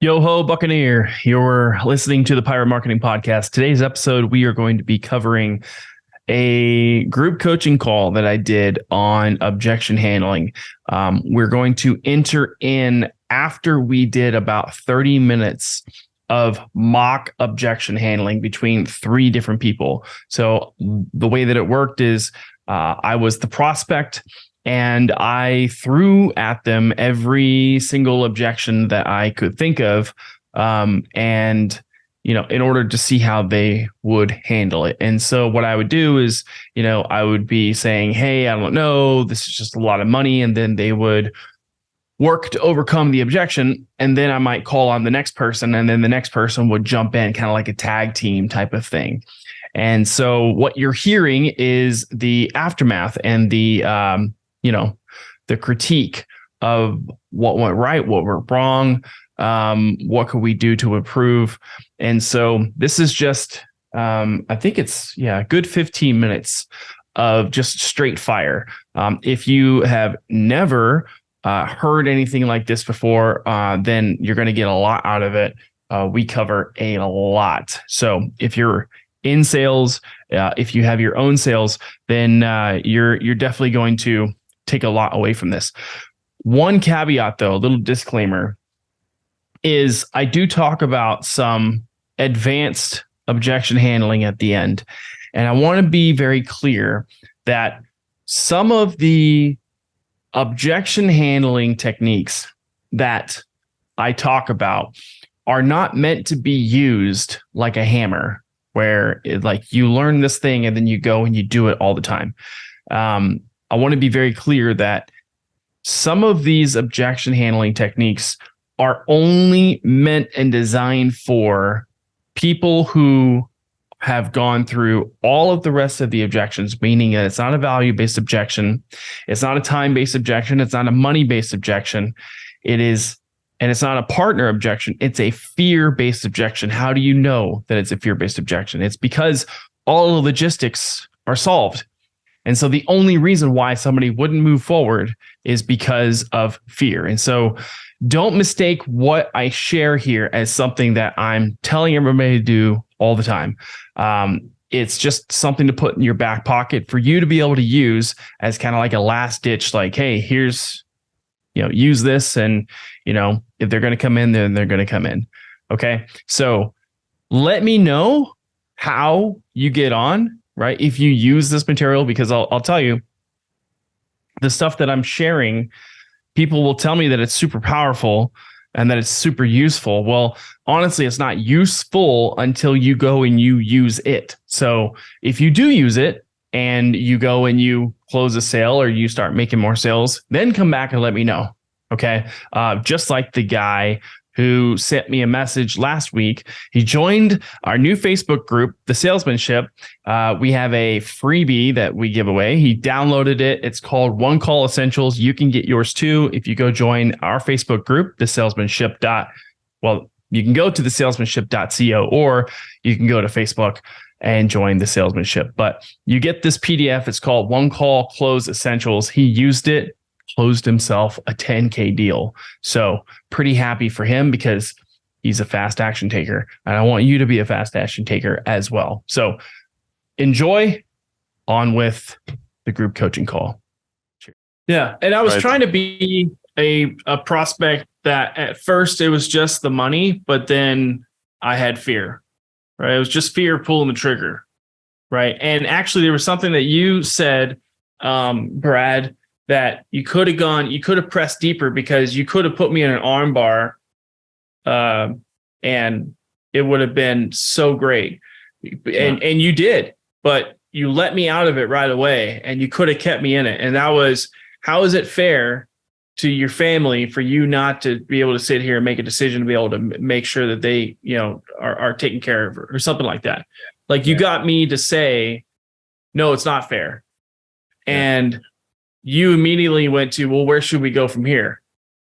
Yo ho, Buccaneer. You're listening to the Pirate Marketing Podcast. Today's episode, we are going to be covering a group coaching call that I did on objection handling. We're going to enter in after we did about 30 minutes of mock objection handling between three different people. So the way that it worked is I was the prospect, and I threw at them every single objection that I could think of, and in order to see how they would handle it. And so what I would do is, I would be saying, "Hey, I don't know, this is just a lot of money," and then they would work to overcome the objection, and then I might call on the next person, and then the next person would jump in, kind of like a tag team type of thing. And so what you're hearing is the aftermath and the critique of what went right, what went wrong, what could we do to improve. And so this is just, I think it's, a good 15 minutes of just straight fire. If you have never heard anything like this before, then you're going to get a lot out of it. We cover a lot. So if you're in sales, if you have your own sales, then you're definitely going to take a lot away from this. One caveat, though, a little disclaimer, is I do talk about some advanced objection handling at the end. And I want to be very clear that some of the objection handling techniques that I talk about are not meant to be used like a hammer, where you learn this thing and then you go and you do it all the time. I want to be very clear that some of these objection handling techniques are only meant and designed for people who have gone through all of the rest of the objections, meaning that it's not a value-based objection, it's not a time-based objection, it's not a money-based objection, and it's not a partner objection, it's a fear-based objection. How do you know that it's a fear-based objection? It's because all the logistics are solved. And so the only reason why somebody wouldn't move forward is because of fear. And so don't mistake what I share here as something that I'm telling everybody to do all the time. It's just something to put in your back pocket for you to be able to use as kind of like a last ditch, like, hey, here's, use this. And, if they're going to come in, then they're going to come in. Okay. So let me know how you get on. Right. If you use this material, because I'll tell you, the stuff that I'm sharing, people will tell me that it's super powerful and that it's super useful. Well, honestly, it's not useful until you go and you use it. So if you do use it and you go and you close a sale or you start making more sales, then come back and let me know. Okay. Just like the guy who sent me a message last week. He joined our new Facebook group, The Salesmanship. We have a freebie that we give away. He downloaded it. It's called One Call Essentials. You can get yours too if you go join our Facebook group, The Salesmanship. You can go to thesalesmanship.co, or you can go to Facebook and join The Salesmanship. But you get this PDF. It's called One Call Close Essentials. He used it, closed himself a 10K deal. So pretty happy for him, because he's a fast action taker, and I want you to be a fast action taker as well. So enjoy on with the group coaching call. Cheers. Yeah. And I was trying to be a prospect that at first it was just the money, but then I had fear, right? It was just fear pulling the trigger. Right. And actually there was something that you said, Brad, that you could have pressed deeper, because you could have put me in an arm bar, and it would have been so great. And you did, but you let me out of it right away, and you could have kept me in it. And that was, how is it fair to your family for you not to be able to sit here and make a decision to be able to make sure that they, are taken care of, or something like that? Like, you got me to say, no, it's not fair. And you immediately went to, well, where should we go from here?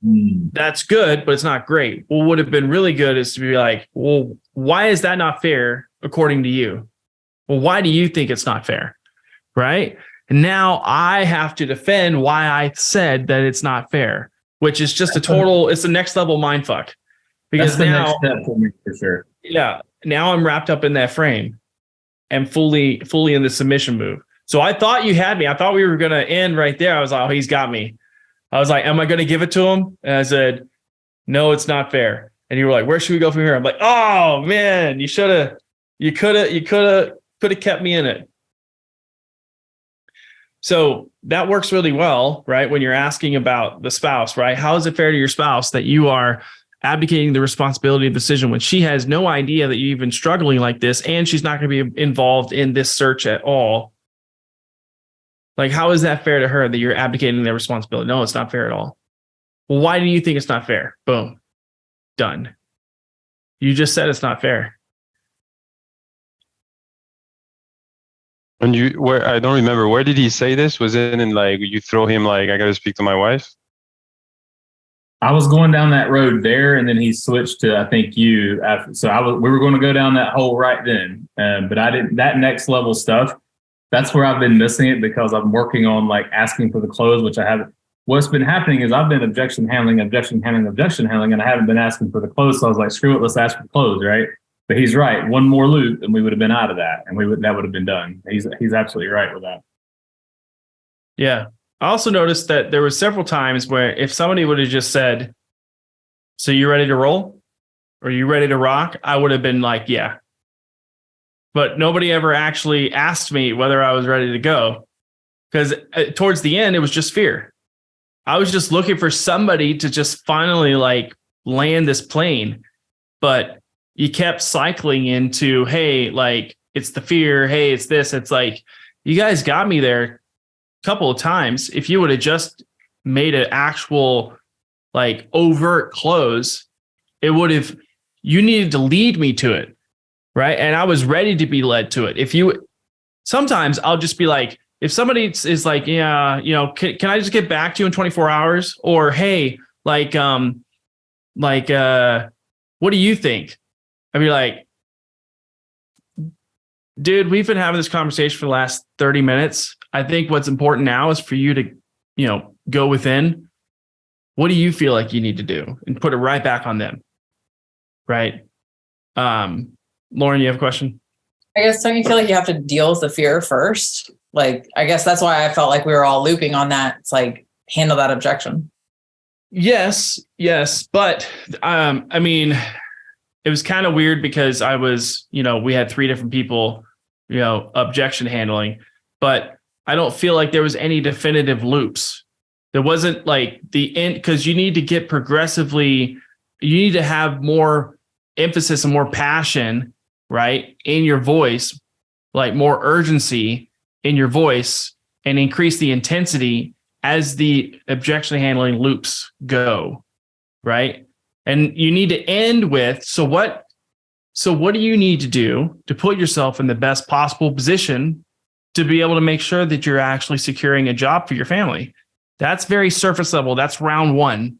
That's good, but it's not great. What would have been really good is to be like, well, why is that not fair according to you? Well, why do you think it's not fair? Right? And now I have to defend why I said that it's not fair, which is just it's the next level mindfuck. because that's the now, next step for me for sure. Yeah, now I'm wrapped up in that frame and fully in the submission move. So I thought you had me. I thought we were going to end right there. I was like, oh, he's got me. I was like, am I going to give it to him? And I said, no, it's not fair. And you were like, where should we go from here? I'm like, oh man, you could have kept me in it. So that works really well, right? When you're asking about the spouse, right? How is it fair to your spouse that you are abdicating the responsibility of the decision when she has no idea that you're even struggling like this, and she's not going to be involved in this search at all? Like, how is that fair to her that you're abdicating their responsibility? No, it's not fair at all. Well, why do you think it's not fair? Boom. Done. You just said it's not fair. And I don't remember, where did he say this? Was it in like, you throw him like, I got to speak to my wife? I was going down that road there, and then he switched to, I think, you. So we were going to go down that hole right then. But I didn't, that next level stuff, that's where I've been missing it, because I'm working on like asking for the close, which I haven't. What's been happening is I've been objection handling, and I haven't been asking for the close. So I was like, screw it, let's ask for the close, right? But he's right. One more loop, and we would have been out of that, and that would have been done. He's absolutely right with that. Yeah. I also noticed that there were several times where if somebody would have just said, so you ready to roll? Or you ready to rock? I would have been like, yeah. But nobody ever actually asked me whether I was ready to go, because towards the end, it was just fear. I was just looking for somebody to just finally like land this plane. But you kept cycling into, hey, like, it's the fear. Hey, it's this. It's like, you guys got me there a couple of times. If you would have just made an actual like overt close, it would have, you needed to lead me to it. Right. And I was ready to be led to it. Sometimes I'll just be like, if somebody is like, yeah, can I just get back to you in 24 hours? Or, hey, what do you think? I'd be like, dude, we've been having this conversation for the last 30 minutes. I think what's important now is for you to, go within. What do you feel like you need to do? And put it right back on them. Right. Lauren, you have a question? I guess, don't you feel like you have to deal with the fear first? Like, I guess that's why I felt like we were all looping on that. It's like, handle that objection. Yes. But, I mean, it was kind of weird because I was, we had 3 different people, objection handling, but I don't feel like there was any definitive loops. There wasn't like the end, because you need to get progressively, you need to have more emphasis and more passion, right, in your voice, like more urgency in your voice, and increase the intensity as the objection handling loops go, right? And you need to end with, so what do you need to do to put yourself in the best possible position to be able to make sure that you're actually securing a job for your family? That's very surface level. That's round 1.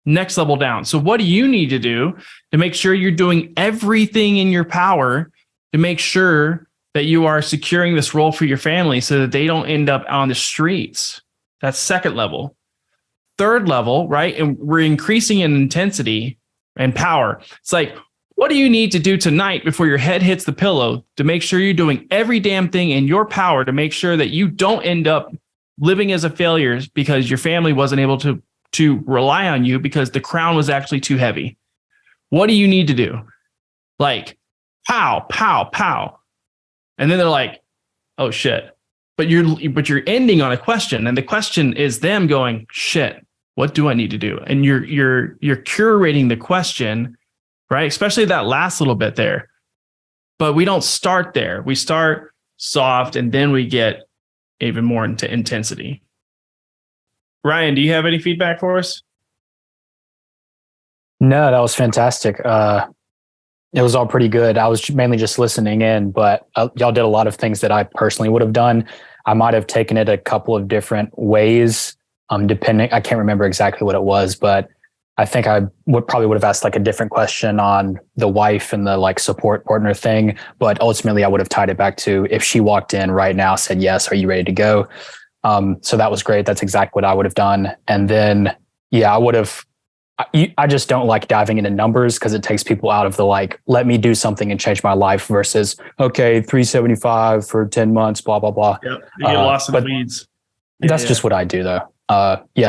Next level down. So what do you need to do to make sure you're doing everything in your power to make sure that you are securing this role for your family so that they don't end up on the streets? That's second level. Third level, right? And we're increasing in intensity and power. It's like, what do you need to do tonight before your head hits the pillow to make sure you're doing every damn thing in your power to make sure that you don't end up living as a failure because your family wasn't able to rely on you because the crown was actually too heavy? What do you need to do? Like, pow, pow, pow. And then they're like, oh shit. But you're ending on a question, and the question is them going, shit, what do I need to do? And you're curating the question, right? Especially that last little bit there. But we don't start there. We start soft, and then we get even more into intensity. Ryan, do you have any feedback for us? No, that was fantastic. It was all pretty good. I was mainly just listening in, but y'all did a lot of things that I personally would have done. I might have taken it a couple of different ways, depending. I can't remember exactly what it was, but I think I would have asked like a different question on the wife and the like support partner thing. But ultimately, I would have tied it back to, if she walked in right now, said, yes, are you ready to go? So that was great. That's exactly what I would have done. And then, yeah, I would have I just don't like diving into numbers because it takes people out of the like, let me do something and change my life versus, okay, 375 for 10 months, blah, blah, blah. Yep. You get lost in the weeds. That's just what I do though.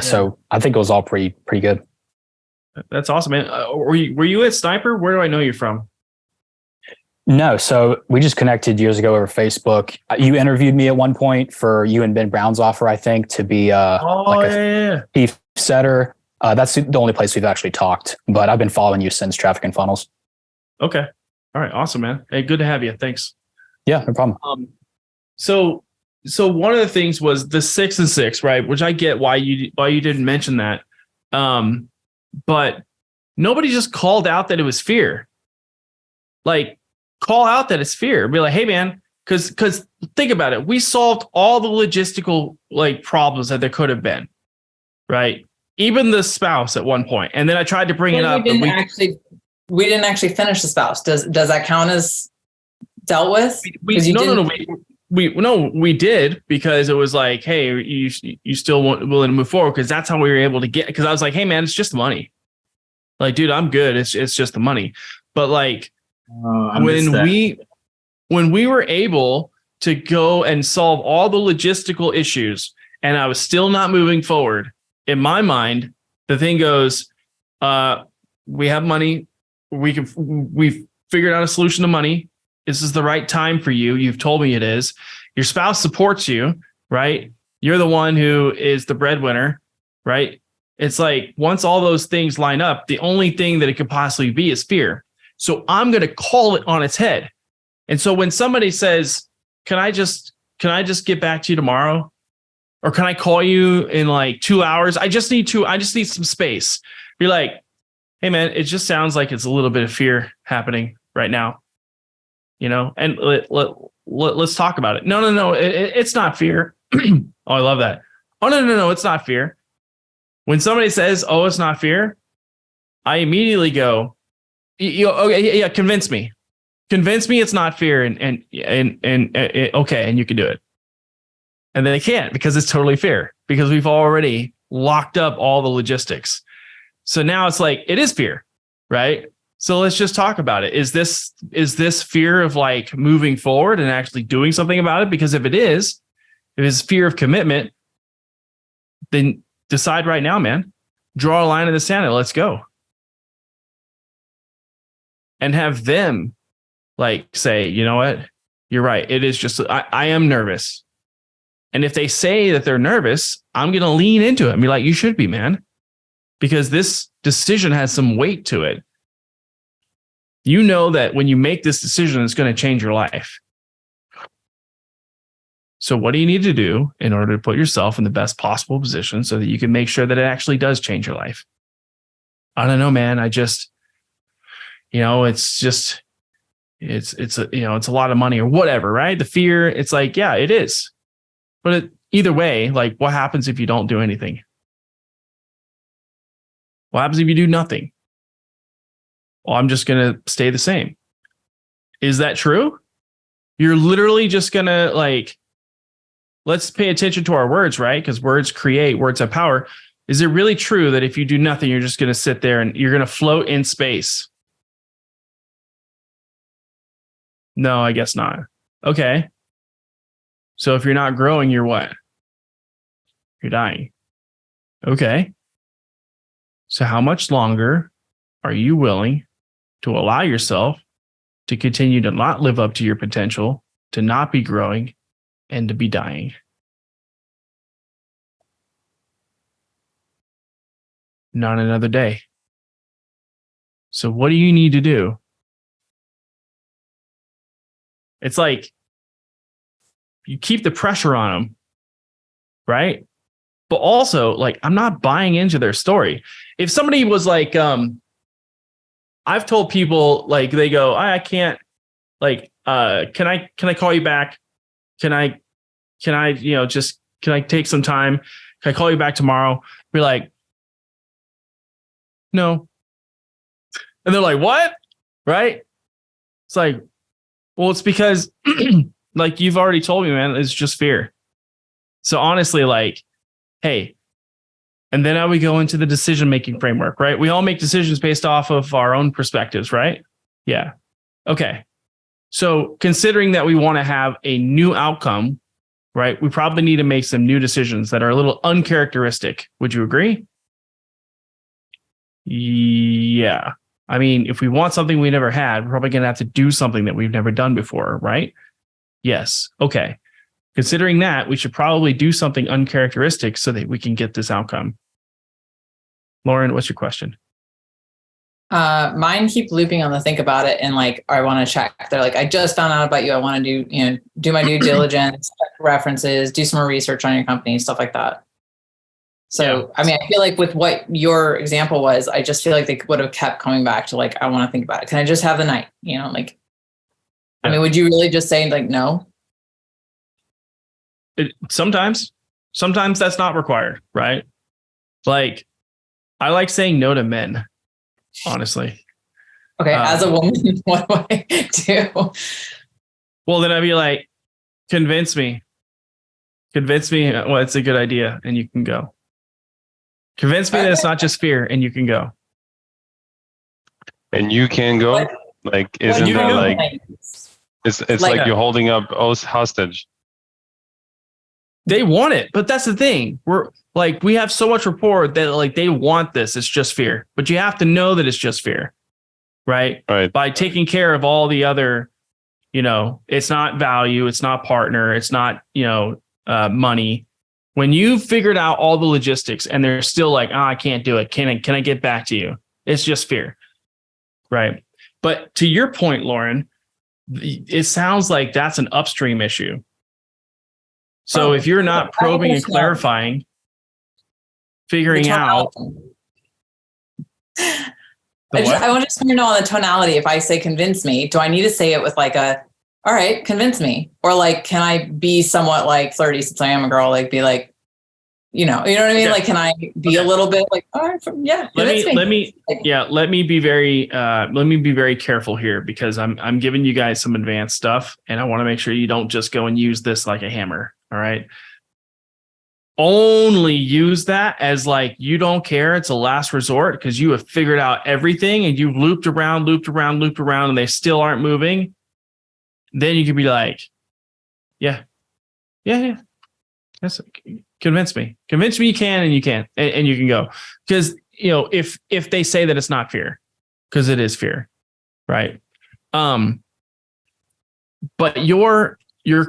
So I think it was all pretty good. That's awesome, man. Were you at Sniper? Where do I know you from? No, so we just connected years ago over Facebook. You interviewed me at one point for you and Ben Brown's offer, I think, to be chief setter. That's the only place we've actually talked, but I've been following you since Traffic and Funnels. Okay. All right. Awesome, man. Hey, good to have you. Thanks. Yeah, no problem. So one of the things was the 6 and 6, right? Which I get why you didn't mention that. But nobody just called out that it was fear. Like, call out that it's fear. Be like, hey, man, because think about it. We solved all the logistical like problems that there could have been, right? Even the spouse at one point. And then I tried to bring it up. We didn't actually finish the spouse. Does that count as dealt with? We did, because it was like, hey, you still willing to move forward, because that's how we were able to get. Because I was like, hey, man, it's just the money. Like, dude, I'm good. It's just the money. But like, when we were able to go and solve all the logistical issues, and I was still not moving forward, in my mind, the thing goes, we have money. We've figured out a solution to money. This is the right time for you. You've told me it is. Your spouse supports you, right? You're the one who is the breadwinner, right? It's like, once all those things line up, the only thing that it could possibly be is fear. So I'm going to call it on its head. And so when somebody says, can I just get back to you tomorrow? Or can I call you in like 2 hours? I just need some space. Be like, hey man, it just sounds like it's a little bit of fear happening right now. You know, and let's talk about it. No, it's not fear. Oh, I love that. Oh, no, it's not fear. When somebody says, oh, it's not fear, I immediately go, okay, yeah, convince me it's not fear, and okay, and you can do it. And then they can't, because it's totally fear, because we've already locked up all the logistics. So now it's like, it is fear, right? So let's just talk about it. Is this fear of like moving forward and actually doing something about it? Because if it's fear of commitment, then decide right now, man. Draw a line in the sand and let's go. And have them like say, you know what? You're right. It is just, I am nervous. And if they say that they're nervous, I'm going to lean into it and be like, you should be, man. Because this decision has some weight to it. You know that when you make this decision, it's going to change your life. So what do you need to do in order to put yourself in the best possible position so that you can make sure that it actually does change your life? I don't know, man. I just, it's a lot of money or whatever, right? The fear, it's like, yeah, it is. But either way, like, what happens if you don't do anything? What happens if you do nothing? Well, I'm just going to stay the same. Is that true? You're literally just going to like, let's pay attention to our words, right? Because words create, words have power. Is it really true that if you do nothing, you're just going to sit there and you're going to float in space? No, I guess not. Okay. So if you're not growing, you're what? You're dying. Okay. So how much longer are you willing to allow yourself to continue to not live up to your potential, to not be growing, and to be dying? Not another day. So what do you need to do? It's like you keep the pressure on them, right? But also, like, I'm not buying into their story. If somebody was like, I've told people, like, they go, I can't, like, can I call you back? Can I take some time? Can I call you back tomorrow? Be like, no. And they're like, what? Right? It's like, well, it's because like, you've already told me, man, it's just fear. So honestly, like, hey, And then I would go into the decision-making framework, right? We all make decisions based off of our own perspectives, right? Yeah. Okay. So considering that we want to have a new outcome, right? We probably need to make some new decisions that are a little uncharacteristic. Would you agree? Yeah. I mean, if we want something we never had, we're probably going to have to do something that we've never done before, right? Yes. Okay. Considering that, we should probably do something uncharacteristic so that we can get this outcome. Lauren, what's your question? Mine keep looping on the think about it and like I want to check. They're like, I just found out about you. I want to do my due diligence, check references, do some more research on your company, stuff like that. So, I mean, I feel like with what your example was, I just feel like they would have kept coming back to like, I want to think about it. Can I just have the night? Like, I mean, would you really just say like, no? Sometimes that's not required, right? Like, I like saying no to men, honestly. Okay. As a woman, what do I do? Well, then I'd be like, convince me. Well, it's a good idea and you can go. Convince me that it's not just fear and you can go. And you can go? What? Like, isn't that like, it's like Yeah. you're holding up us hostage. They want it, but that's the thing. We're like, we have so much rapport that like they want this. It's just fear, but you have to know that it's just fear, right? Right. By taking care of all the other, it's not value, it's not partner, it's not, money. When you've figured out all the logistics and they're still like, I can't do it. Can I get back to you? It's just fear, right? But to your point, Lauren, it sounds like that's an upstream issue. So if you're not probing and clarifying, figuring out. I want to know on the tonality. If I say convince me, do I need to say it with like all right, convince me? Or like, can I be somewhat like flirty since I am a girl? Like be like, you know what I mean? Okay. Like, can I be a little bit like, all right, yeah. Let me be very careful here because I'm giving you guys some advanced stuff and I want to make sure you don't just go and use this like a hammer. All right. Only use that as like, you don't care. It's a last resort because you have figured out everything and you've looped around and they still aren't moving. Then you could be like, yeah. That's convince me you can and you can and you can go. Because, if they say that it's not fear, because it is fear. Right. But your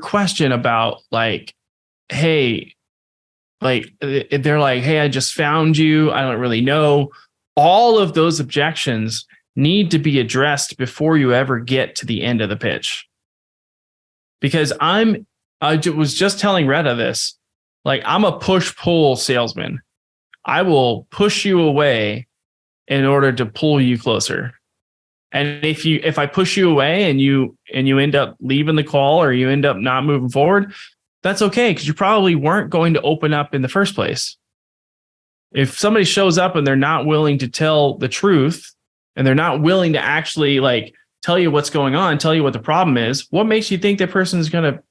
question about like, hey, like they're like, hey, I just found you. I don't really know. All of those objections need to be addressed before you ever get to the end of the pitch. Because I was just telling Retta this, like I'm a push-pull salesman. I will push you away in order to pull you closer. And if I push you away and you end up leaving the call or you end up not moving forward, that's okay because you probably weren't going to open up in the first place. If somebody shows up and they're not willing to tell the truth and they're not willing to actually like tell you what's going on, tell you what the problem is, what makes you think that person's going to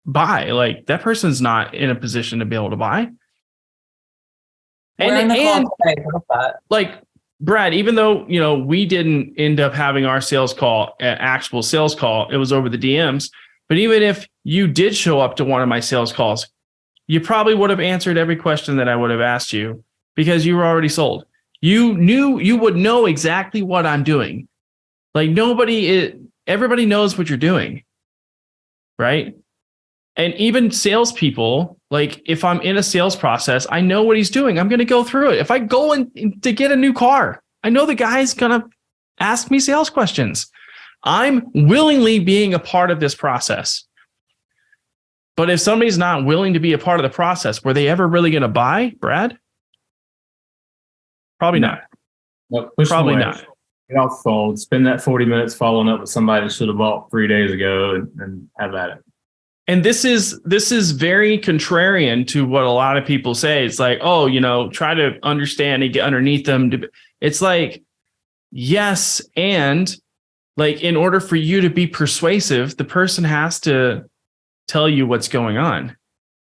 buy? Like that person's not in a position to be able to buy. And like Brad, even though, we didn't end up having our sales call, actual sales call, it was over the DMs. But even if you did show up to one of my sales calls, you probably would have answered every question that I would have asked you because you were already sold. You would know exactly what I'm doing. Like everybody knows what you're doing. Right. And even salespeople, like if I'm in a sales process, I know what he's doing. I'm going to go through it. If I go in to get a new car, I know the guy's going to ask me sales questions. I'm willingly being a part of this process. But if somebody's not willing to be a part of the process, were they ever really going to buy, Brad? Probably not. Nope, probably not. Get off the phone. Spend that 40 minutes following up with somebody that should have bought 3 days ago and have at it. And this is very contrarian to what a lot of people say. It's like, try to understand and get underneath them. It's like, yes. And like, in order for you to be persuasive, the person has to tell you what's going on.